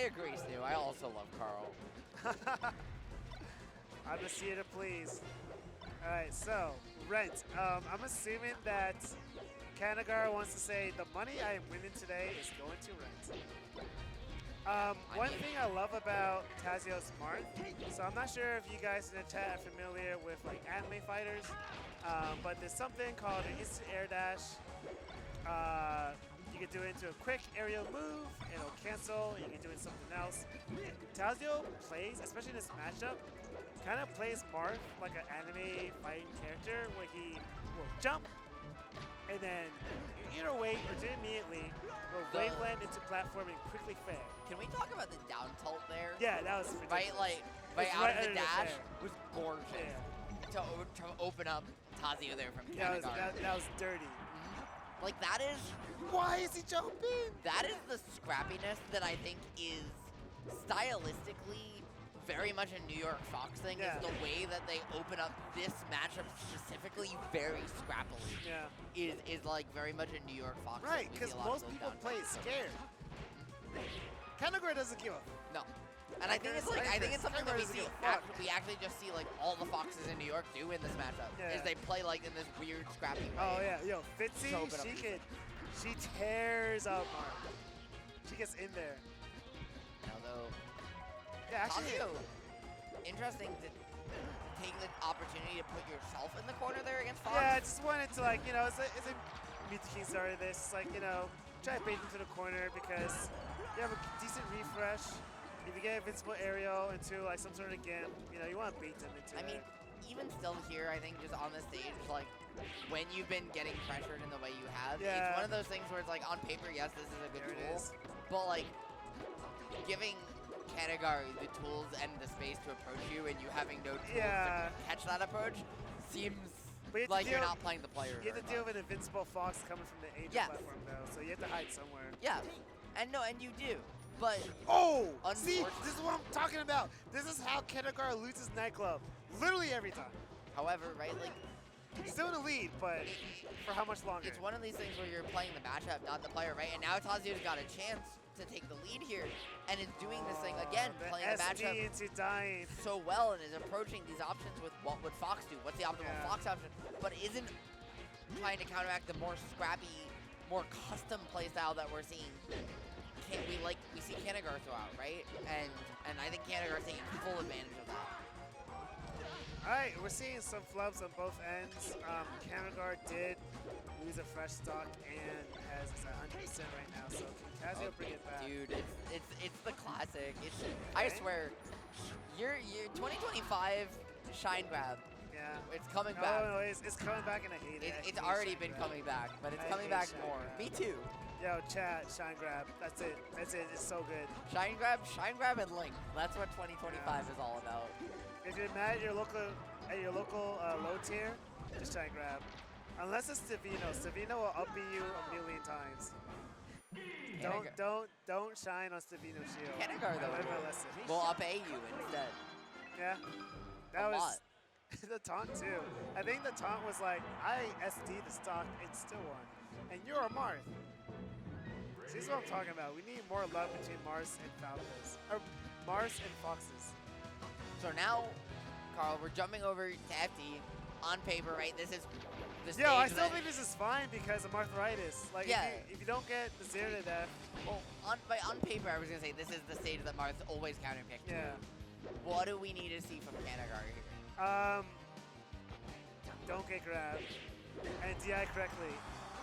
agree, Stu. I also love Carl. I'm just here to please. All right, so rent. I'm assuming that Cannagar wants to say the money I am winning today is going to rent. One thing I love about Tazio's Marth, so I'm not sure if you guys in the chat are familiar with like anime fighters, but there's something called an instant air dash. You can do it into a quick aerial move, and it'll cancel, and you can do it in something else. Tazio plays, especially in this matchup, kind of plays Marth like an anime fighting character where he will jump, and then either way or do it immediately, will waveland into platforming quickly fair. Can we talk about the down tilt there? Yeah, that was ridiculous. Right, like, right out of the dash was gorgeous. Yeah. To open up Tazio there from That Cannagar. was dirty. Like, that is... Why is he jumping? That is the scrappiness that I think is stylistically very much a New York Fox thing. Yeah. Is the way that they open up this matchup specifically very scrappily. Yeah. Is like very much a New York Fox thing. Right, We see because a lot of most those people down play tilts. scared. Cannagar doesn't give a No. And I think it's like it's something that we see. We actually just see like all the Foxes in New York do in this matchup. Yeah. Is they play like in this weird scrappy way. Oh yeah, yo, Fitzy, So open up. she tears up Mark. She gets in there. Although, Yeah, actually, Tazio, interesting to take the opportunity to put yourself in the corner there against Fox. yeah, I just wanted to like, it's a Meet the King started this. It's like, try to bait him to the corner because you have a decent refresh. If you get invincible aerial into like some sort of gimp, you want to bait them into it. I mean, even still here, I think just on the stage, like when you've been getting pressured in the way you have, Yeah. it's one of those things where it's like on paper, yes, this is a good There it tool, is. but like giving Cannagar the tools and the space to approach you and you having no tools Yeah. to catch that approach seems But you have to like you're deal- not playing the player. You have to very deal much. with an invincible Fox coming from the Angel Yes. platform though, so you have to hide somewhere. Yeah, and you do, but Oh! See, Unfortunately. this is what I'm talking about. This is how Cannagar loses Nightclub. Literally every time. however, right, like Still in the lead, but for how much longer? it's one of these things where you're playing the matchup, not the player, right? And now Tazio's got a chance to take the lead here, and is doing this thing again, playing the SD matchup into dying. so well, and is approaching these options with what would Fox do? What's the optimal Yeah. Fox option? But isn't trying to counteract the more scrappy, more custom playstyle that we're seeing. We see Cannagar throughout, right? And I think Cannagar's taking full advantage of that. All right, we're seeing some flubs on both ends. Cannagar did lose a fresh stock and has 100% right now. So can Tazio bring it back? Dude, it's the classic. I swear, you're 2025 shine grab. Yeah. It's coming back. No, it's coming back and I hate it. I It's hate already shine been grab. coming back, but it's I coming hate back shine more. grab. Me too. Yo, chat, shine grab. That's it. That's it. It's so good. Shine grab, and link. That's what 2025 is all about. If you're mad at your local low tier, just shine grab. Unless it's Stevino. Stevino will up you a million times. Don't shine on Stevino Shield. Cannagar, I learned my though, lesson. will up A you instead. Yeah. That A was lot. the taunt too. I think the taunt was like, I SD the stock and still won. And you're a Marth. See, this is what I'm talking about. We need more love between Mars and Falcons. Or Mars and Foxes. So now, Carl, we're jumping over to FD. On paper, right? This is the stage Yo, I still that- think this is fine because of arthritis. Like, Yeah. if you don't get the 0 to death, Well, on paper, I was gonna say this is the stage that Marth always counterpicked. yeah. What do we need to see from Cannagar here? Don't get grabbed and DI correctly.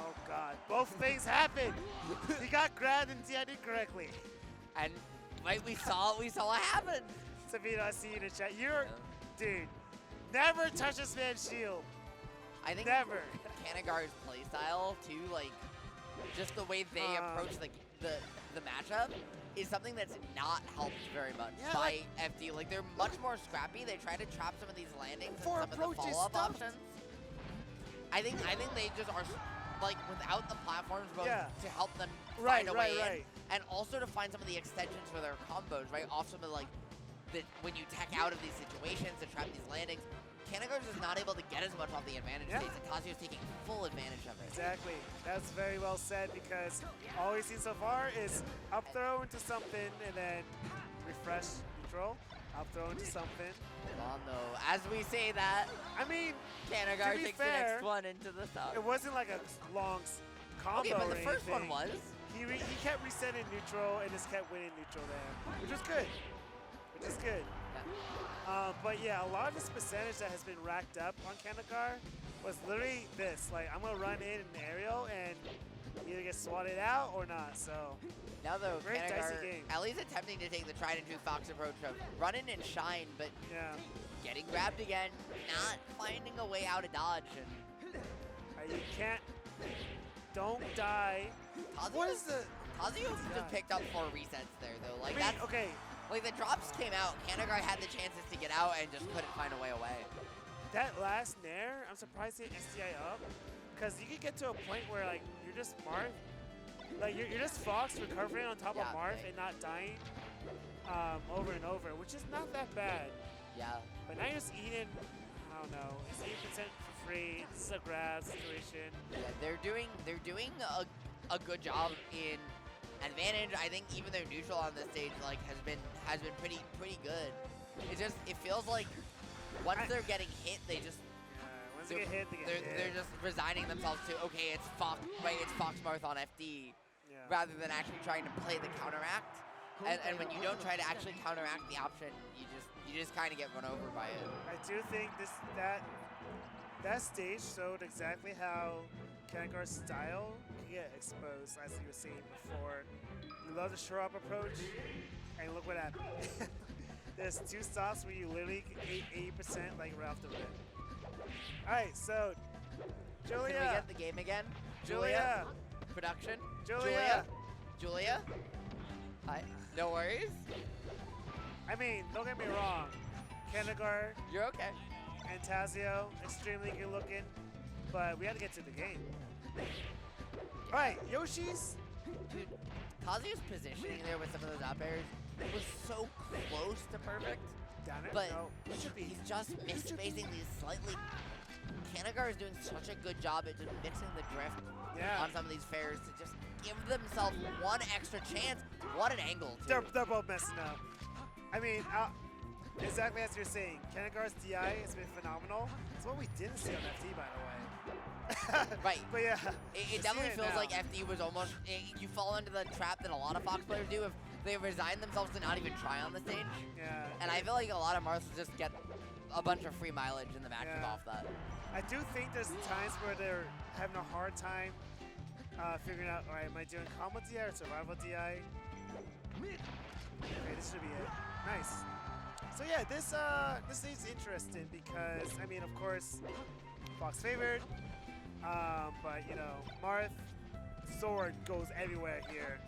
Oh God, both things happened. He got grabbed and DI'd incorrectly. And like we saw what happened. Savino, I see you in the chat. Dude, never touch this man's shield. I think Never. Cannagar's playstyle too, like just the way they approach the matchup is something that's not helped very much Yeah, by like- FD. Like they're much more scrappy. They try to trap some of these landings and For some of the approaches follow-up stuffed. options. I think they just are like without the platforms both Yeah. to help them Right, find a way right. in, and also to find some of the extensions for their combos, right? Off some of like when you tech out of these situations and trap these landings, Cannagar's just not able to get as much off the advantage Yeah. states, and Tazio's taking full advantage of it. Exactly. That's very well said because all we've seen so far is up throw into something and then refresh neutral, up throw into something. Well, no, as we say that, I mean, Cannagar to be takes the fair, next one into the stock. it wasn't like a long combo. Okay, but or the first one anything. was. He kept resetting neutral and just kept winning neutral there, which was good. Which is good. But yeah, a lot of this percentage that has been racked up on Cannagar was literally this. Like, I'm going to run in an aerial and either get swatted out or not. So, Now though, Very dicey Cannagar game. at least attempting to take the tried and true Fox approach of run in and shine, but yeah. getting grabbed again, not finding a way out of dodge. And You can't. Don't die. What is the. Tazio God. just picked up 4 resets there though. Like I mean, that's okay. like the drops came out. Cannagar had the chances to get out and just couldn't find a way away. That last nair, I'm surprised he SDI up. Because you could get to a point where, like, you're just Marth. Like, you're just Fox recovering on top of Marth and not dying over and over, which is not that bad. Yeah. But now you're just eating, I don't know, it's 8% for free. This is a grab situation. Yeah, they're doing a good job in advantage. I think even their neutral on this stage like has been pretty good. It's just it feels like once they're getting hit, they just Once they get hit, they get hit. they're just resigning themselves to okay, it's Fox Marth on FD Yeah. rather than actually trying to play the counteract. And when you don't try to actually counteract the option, you just kind of get run over by it. I do think that stage showed exactly how Cannagar's style can get exposed, as you were saying before. You love the shore up approach, and look what happened. There's 2 stops where you literally get 80% like right off the rip. All right, so Julia. Can we get the game again? Julia. Production. Julia. Julia. Hi. No worries. I mean, don't get me wrong. Cannagar You're okay. and Tazio, extremely good looking, but we had to get to the game. All right, Yoshi's. Dude, Tazio's positioning there with some of those up airs was so close to perfect, Down it? but No, it should be. he's just misspacing these slightly. Cannagar is doing such a good job at just mixing the drift Yeah. on some of these fairs to just give themselves one extra chance. What an angle, too. They're both messing up. I mean, exactly as you're saying, Cannagar's DI has been phenomenal. It's what we didn't see on FD, by the way. Right. But yeah. It we're definitely seeing feels now. like FD was almost. You fall into the trap that a lot of Fox players do if they resign themselves to not even try on the stage. Yeah. And I feel like a lot of Marths just get a bunch of free mileage in the matches Yeah. off that. I do think there's times where they're having a hard time figuring out, all right, am I doing combo DI or survival DI? Okay, this should be it. Nice. So yeah, this is interesting because, I mean, of course, Fox favored, but, you know, Marth, sword goes everywhere here.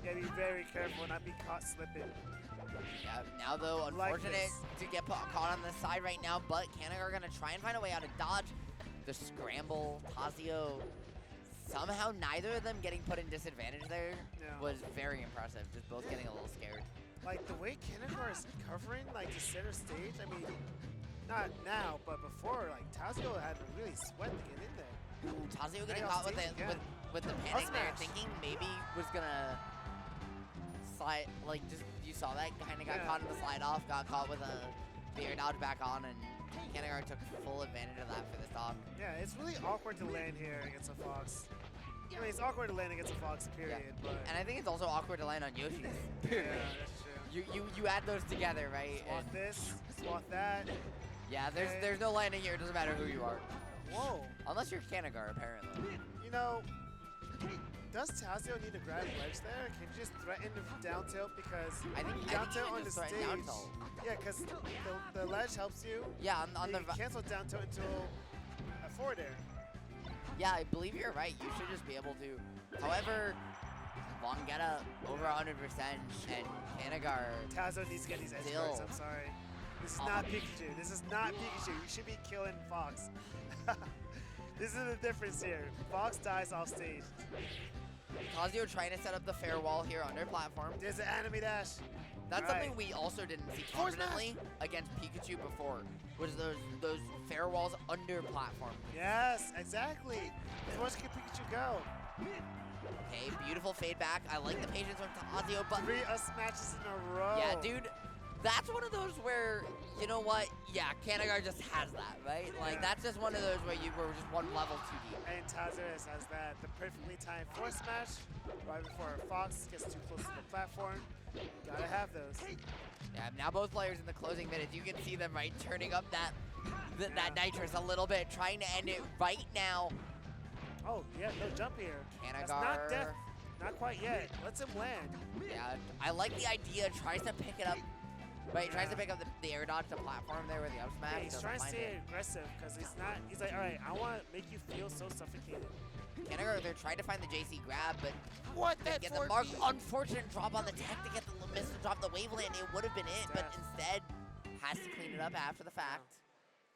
You gotta be very careful, not be caught slipping. Yeah, now though, Like unfortunate to get caught on the side right now, but Cannagar are gonna try and find a way out of dodge. The scramble, Tazio, somehow neither of them getting put in disadvantage there Yeah. was very impressive, just both getting a little scared. Like, the way Cannagar is covering, like, the center stage, I mean, not now, but before, like, Tazio had to really sweat to get in there. Ooh, Tazio getting Right caught off with stage the, again. with the panic there, smash. thinking maybe was gonna slide, like just, you saw that, kinda got Yeah. caught in the slide off, got caught with a air dodge back on, and Cannagar took full advantage of that for the stock. Yeah, it's really awkward to land here against a Fox. I mean, it's awkward to land against a Fox, period, but... And I think it's also awkward to land on Yoshi's. yeah, that's true. You add those together, right? Swat And this, swat that. yeah, Okay. there's no landing here. It doesn't matter who you are, Whoa. unless you're Cannagar, apparently. You know, does Tazio need to grab ledge there? Can you just threaten the down tilt? Because I think down you tilt can on the just threaten down stage... tilt. Yeah, because the ledge helps you. Yeah, on You the can cancel down tilt into a forward air. yeah, I believe you're right. You should just be able to. However, long get up over 100%, and Cannagar. Tazio needs to get these edge Still. guards, I'm sorry. This is not Pikachu. This is not Pikachu. You should be killing Fox. This is the difference here. Fox dies off stage. Tazio trying to set up the fair wall here under platform. There's an anime dash. That's All right. something we also didn't see Force smash. confidently against Pikachu before, was those fair walls under platform. Yes, exactly. As much can Pikachu go? Okay, beautiful fade back. I like the patience from Tazio, but 3 us matches in a row. yeah, dude, that's one of those where, you know what? Yeah, Cannagar just has that, right? Like, Yeah. that's just one of those where we're just one level too deep. And Tazio has that. The perfectly timed force smash right before Fox gets too close to the platform. Gotta have those. Yeah, now both players in the closing minutes, you can see them, right, turning up that nitrous a little bit, trying to end it right now. Oh, yeah, no jump here. That's Cannagar. not death. Not quite yet. Lets him land. Yeah, I like the idea, tries to pick it up. Right, tries to pick up the air dodge to platform there with the up smash. Yeah, he's doesn't trying to find stay it. aggressive because he's like, all right, I want to make you feel so suffocated. Cannagar, they're trying to find the JC grab, but What they get the mark. Unfortunate drop on the tech to get the miss to drop the waveland. It would have been it, but instead has to clean it up after the fact.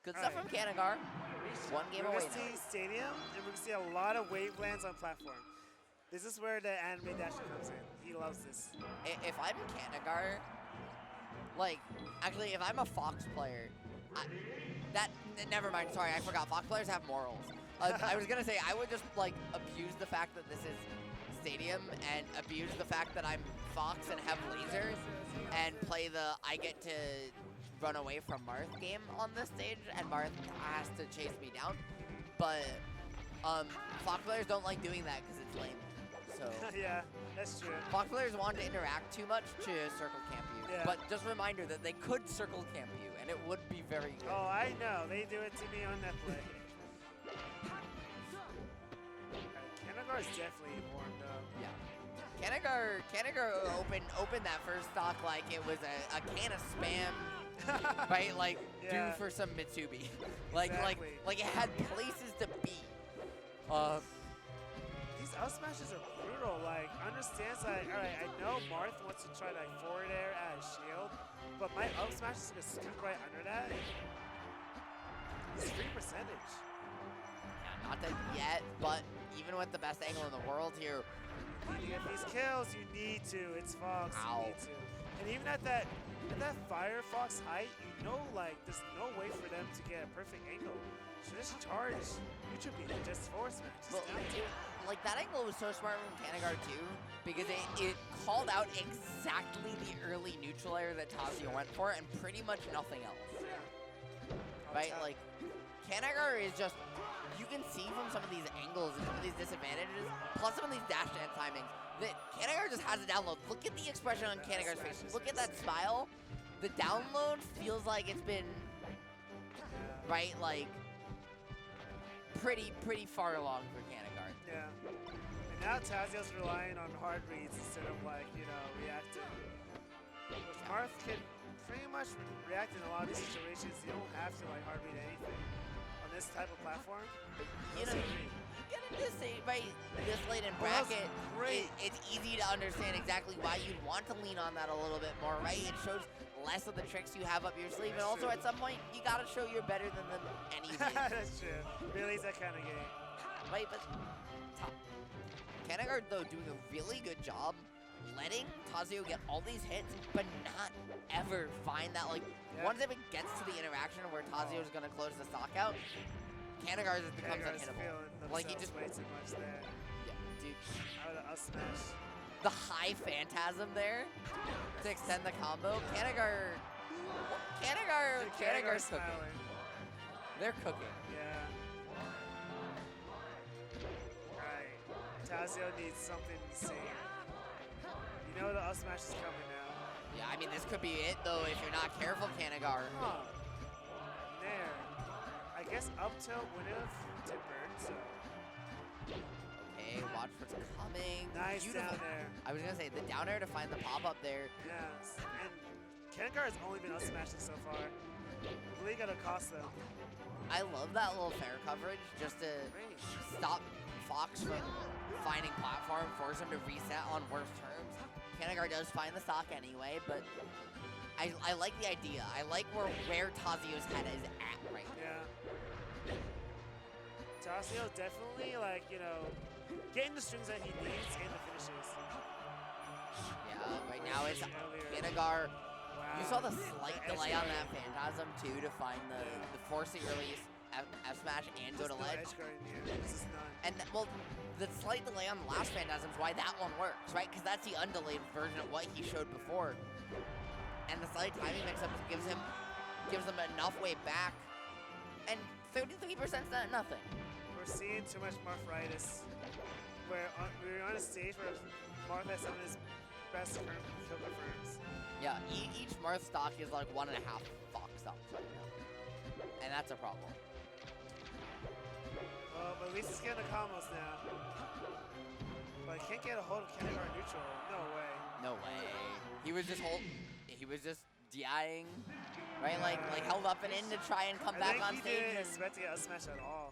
Good stuff from Cannagar. One game We're away going to see Stadium, and we're going to see a lot of wavelands on platform. This is where the anime dash comes in. He loves this. If I'm Cannagar, like, actually, if I'm a Fox player, never mind, sorry, I forgot. Fox players have morals. I was gonna say, I would just, like, abuse the fact that this is Stadium and abuse the fact that I'm Fox and have lasers and play the I get to run away from Marth game on this stage, and Marth has to chase me down. But, Fox players don't like doing that because it's lame. So Yeah, that's true. Fox players want to interact too much to circle camp you. Yeah. But just a reminder that they could circle camp you, and it would be very good. Oh, I know. They do it to me on that play. Cannagar's definitely warmed up. Yeah. Cannagar opened that first stock like it was a can of spam, right? Like Yeah. due for some Mitsubi. like Exactly. like it had places to be. These up smashes are brutal. Like, understands like, all right, I know Marth wants to try like forward air at his shield, but my up smash is gonna scoop right under that. He's free percentage. Yeah, not dead yet, but even with the best angle in the world here, You need to get these kills. You need to. It's Fox. Ow. You need to. And even at that Firefox height, you know, like, there's no way for them to get a perfect angle. So just charge. You should be just force smash. Just well, down dude, like that angle was so smart from Cannagar too, because it called out exactly the early neutral air that Tazio went for, and pretty much nothing else. Right? Like, Cannagar is just, you can see from some of these angles and some of these disadvantages, plus some of these dash dance timings, that Cannagar just has a download. Look at the expression on Cannagar's face. Look at that smile. The download feels like it's been, right, like, pretty far along for Cannagar. Yeah. And now Tazio's relying on hard reads instead of, like, you know, reacting. Which Marth can pretty much react in a lot of these situations. You don't have to, like, hard read anything. On this type of platform, You know, you get into this, right, this late in Oh, that was bracket, great. it's easy to understand exactly why you'd want to lean on that a little bit more, right? It shows less of the tricks you have up your sleeve, and That's also true. at some point, you gotta show you're better than them anyway, That's true. Billy's that kind of game. right? But Cannagar, though, doing a really good job letting Tazio get all these hits, but not ever find that, like, Yeah. once it gets to the interaction where Tazio's gonna close the stock out, Cannagar just becomes Cannagar's unhittable. feeling Like, he themselves just, way too much there. yeah, dude. Out of the up smash. The high phantasm there to extend the combo. Cannagar's cooking. smiling. They're cooking. Yeah. Alright. Tazio needs something insane. You know the up smash is coming now. Yeah, I mean, this could be it, though, if you're not careful, Cannagar. Huh. There. I guess up tilt would have tippered, so. Okay, watch what's coming. Nice Beautiful. down there. I was going to say, the down air to find the pop-up there. Yes. And Cannagar has only been up smashing so far. Really gonna cost them. I love that little fair coverage just to Great. stop Fox from finding platform, force him to reset on worse terms. Cannagar does find the stock anyway, but I like the idea. I like where Tazio's head is at right now. Yeah. Tazio definitely, like, you know, getting the strings that he needs and the finishes. Yeah, right now it's Earlier. Cannagar. Wow. You saw the slight The delay edge on that guard. Phantasm too to find the forcing release F smash and go to There's no ledge. edge guard in here. This is none. And well, the slight delay on the last Phantasm is why that one works, right? Because that's the undelayed version of what he showed before. And the slight timing mix-up gives him enough way back. And 33% is not nothing. We're seeing too much Marthritis. We're on a stage where Marth has some of his best kill confirms. Yeah, each Marth stock is like 1.5 Fox stocks right now. And that's a problem. But at least he's getting the combos now. But he can't get a hold of Cannagar neutral. No way. No way. He was just DIing, right? Like held up and in to try and come back on he stage. didn't And expect to get a smash at all.